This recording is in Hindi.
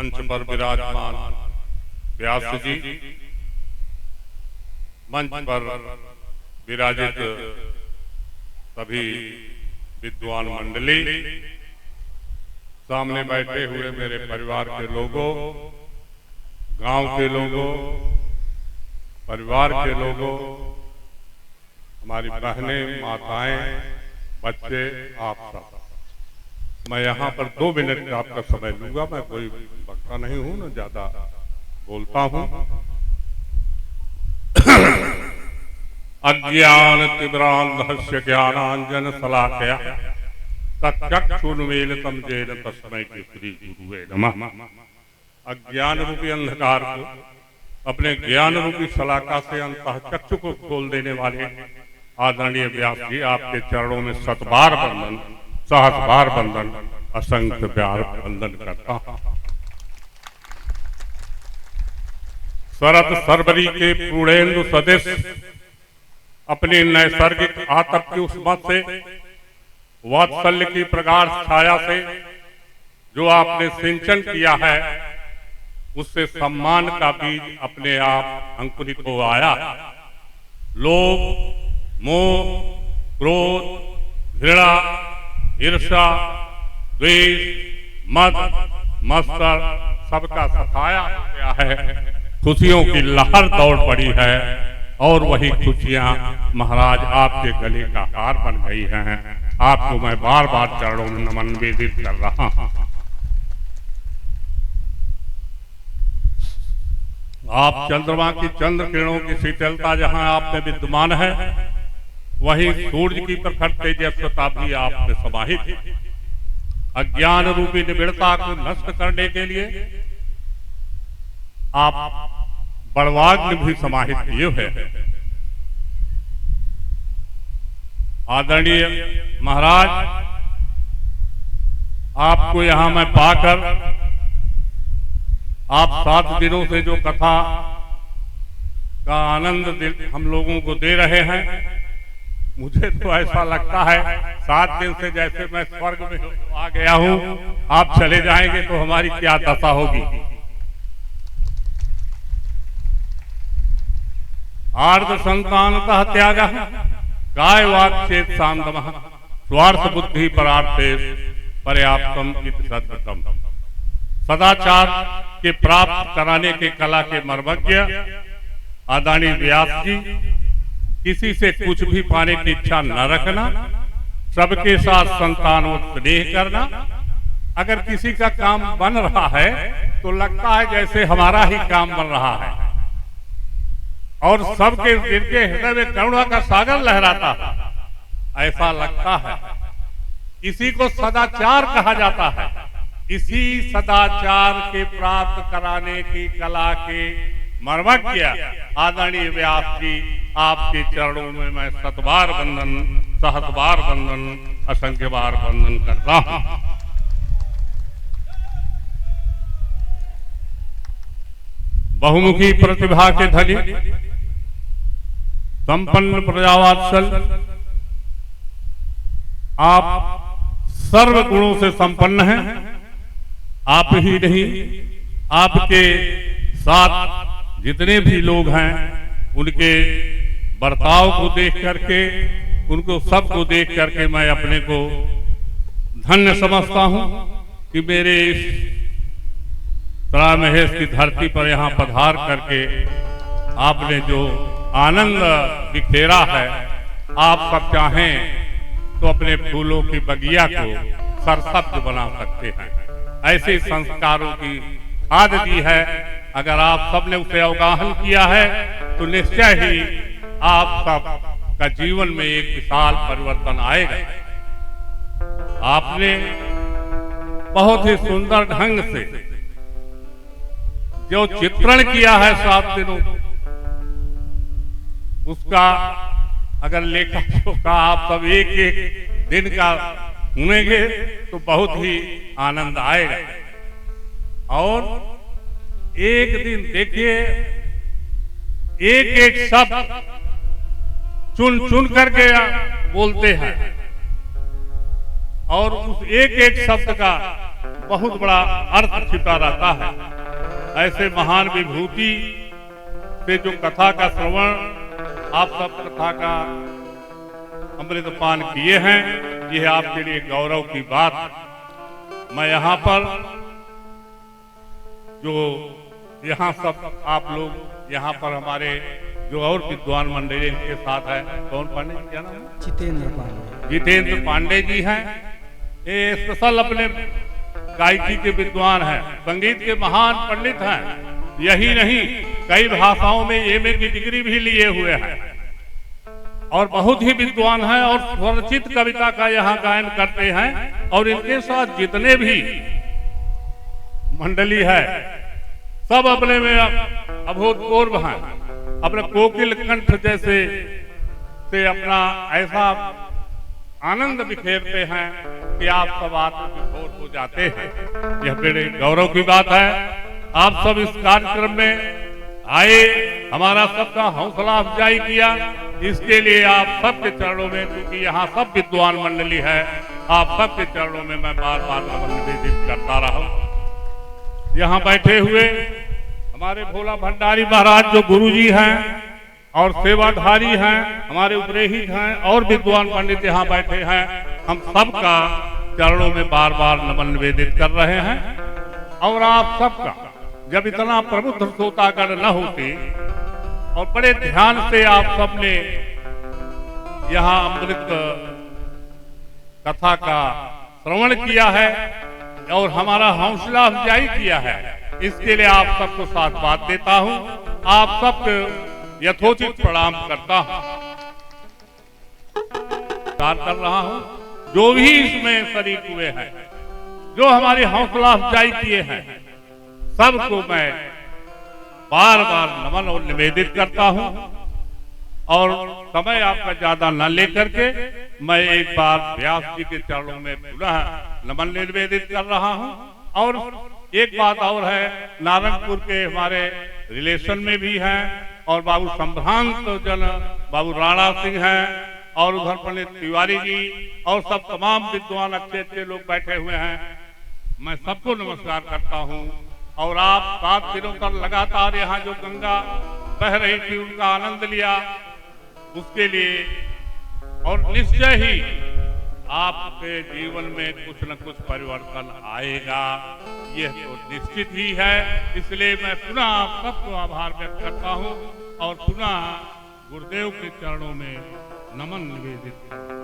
मंच पर विराजमान व्यास जी, मंच पर विराजित सभी विद्वान मंडली, सामने बैठे हुए मेरे परिवार के लोगों, गांव के लोगों, परिवार के लोगों, हमारी बहनें, माताएं, बच्चे, आप सब। मैं यहाँ पर 2 मिनट का आपका समय लूंगा। मैं कोई वक्ता नहीं हूँ, न ज्यादा बोलता हूँ। अज्ञान तिमिरान्धस्य ज्ञानांजन शलाकया तच्चक्षुर्मीलितं येन तस्मै श्री गुरुवे नमः। अज्ञान रूपी अंधकार को अपने ज्ञान रूपी शलाका से अंतःचक्षु को खोल देने वाले आदरणीय व्यास जी, आपके चरणों में 7 बार वंदन, 7 बार वंदन, असंख्य बार वंदन करता हूं। शरद सरवरी के पूर्णेन्दु सदृश अपनी नैसर्गिक आतप की उष्मा से, वात्सल्य की प्रगाढ़ छाया से जो आपने सिंचन किया है, उससे सम्मान का बीज अपने आप अंकुरित हो आया। लोभ, मोह, क्रोध, घृणा, ईर्ष्या, द्वेष, मद, मत्सर सबका सफाया हो गया है। खुशियों की लहर दौड़ पड़ी है और वही खुशियां महाराज आपके गले का हार बन गई हैं। आपको मैं बार बार चरणों में नमन निवेदित कर रहा हूं। आप चंद्रमा की चंद्र किरणों की शीतलता जहां आप में विद्यमान है, वहीं सूर्य की प्रखर तेजस्वता भी आप में समाहित है। अज्ञान रूपी निबिड़ता को नष्ट करने के लिए आप बड़वाग्नि भी समाहित किए हुए हैं। आदरणीय महाराज, आपको यहां मैं पाकर, आप 7 दिनों से जो कथा का आनंद हम लोगों को दे रहे हैं, मुझे तो ऐसा लगता है 7 दिन से जैसे मैं स्वर्ग में आ गया हूं। आप चले जाएंगे तो हमारी क्या दशा होगी। आर्ध संतानतः त्याग काय वाक् चेत शांतमः स्वार्थ बुद्धि परार्थे पर्याप्तम इति सद्गतम्। सदाचार के प्राप्त कराने के कला के मर्मज्ञ आदरणीय व्यास जी, किसी से कुछ भी पाने की इच्छा न रखना, सबके साथ संतानोत्स्नेह करना। अगर किसी का काम बन रहा है तो लगता है जैसे हमारा ही काम बन रहा है, और सबके जिनके हृदय में करुणा का सागर लहराता है, ऐसा लगता है। इसी को सदाचार कहा जाता है। इसी सदाचार के प्राप्त कराने की कला के मर्मज्ञ आदरणीय व्यास जी, आपके चरणों में मैं 7 बार वंदन, 7 बार वंदन, असंख्य बार वंदन करता हूं। बहुमुखी प्रतिभा के धनी, संपन्न प्रजावात्सल, आप सर्व गुणों से संपन्न हैं। आप ही नहीं, आपके साथ जितने भी लोग हैं, उनके बर्ताव को देख करके, उनको सबको देख करके मैं अपने को धन्य समझता हूं कि मेरे इस सरा महेश की धरती पर यहाँ पधार करके आपने जो आनंद बिखेरा है। आप सब चाहें तो अपने फूलों की बगिया को सरसब्ज बना सकते हैं। ऐसे संस्कारों की खाद दी है। अगर आप सबने उसे अवगाहन किया है तो निश्चय ही आप सब का जीवन में एक विशाल परिवर्तन आएगा। आपने बहुत ही सुंदर ढंग से जो चित्रण किया है 7 दिनों, उसका अगर लेखा जोखा आप सब एक एक दिन का सुनेंगे तो बहुत ही आनंद आएगा। और एक दिन देखिए, एक एक शब्द चुन चुन करके बोलते हैं, और उस एक एक शब्द का बहुत बड़ा अर्थ छिपा रहता है। ऐसे महान विभूति से जो कथा का श्रवण आप सब कथा का अमृतपान किए हैं, यह आपके लिए गौरव की बात। मैं यहाँ पर जो यहाँ सब आप लोग यहाँ पर हमारे जो और विद्वान मंडली इनके साथ है, कौन पांडे क्या नाम है? जितेंद्र पांडे जी हैं। ये स्पेशल अपने गायकी के विद्वान हैं, संगीत के महान पंडित हैं। यही नहीं, कई भाषाओं में एमए की डिग्री भी लिए हुए हैं और बहुत ही विद्वान हैं और स्वरचित कविता का यहाँ गायन करते हैं। और इनके साथ जितने भी मंडली है सब अपने में अभूतपूर्व हैं। अपने कोकिल कंठ जैसे से अपना ऐसा आनंद बिखेरते हैं कि आप सब आत्मविभोर हो जाते हैं। यह बड़े गौरव की बात है। आप सब इस कार्यक्रम में आए, हमारा सबका हौसला अफजाई किया, इसके लिए आप सबके चरणों में, क्योंकि यहाँ सब विद्वान मंडली है, आप सबके चरणों में मैं बार बार नमन निवेदित करता रहा। यहाँ बैठे हुए हमारे भोला भंडारी महाराज जो गुरुजी हैं और सेवाधारी हैं, हमारे उपदेही हैं और विद्वान पंडित यहाँ बैठे हैं, हम सबका चरणों में बार बार नमन निवेदित कर रहे हैं। और आप सबका जब इतना प्रबुद्ध श्रोतागण न होते और बड़े ध्यान से आप सबने यहाँ अमृत कथा का श्रवण किया है और हमारा हौसला अफजाई किया है, इसके लिए आप सबको साधुवाद देता हूँ। आप सबको यथोचित प्रणाम करता हूँ, कर रहा हूँ। जो भी इसमें शरीक हुए हैं, जो हमारी हौसला अफजाई किए हैं, सबको मैं बार बार नमन और निवेदित करता हूँ। और समय आपका ज्यादा न लेकर के मैं एक बार व्यास जी के चरणों में पुनः नमन निवेदित कर रहा हूँ। और एक बात और है, नारायणपुर के हमारे रिलेशन में भी हैं और बाबू संभ्रांत जन बाबू राणा सिंह हैं और उधर पंडित तिवारी जी और सब तमाम विद्वान अच्छे अच्छे लोग बैठे हुए हैं। मैं सबको नमस्कार करता हूँ। और आप 7 दिनों तक लगातार यहाँ जो गंगा बह रही थी उनका आनंद लिया, उसके लिए और निश्चय ही आपके जीवन में कुछ न कुछ परिवर्तन आएगा, यह तो निश्चित ही है। इसलिए मैं पुनः आप सबको आभार व्यक्त करता हूँ और पुनः गुरुदेव के चरणों में नमन निवेदित करता हूं।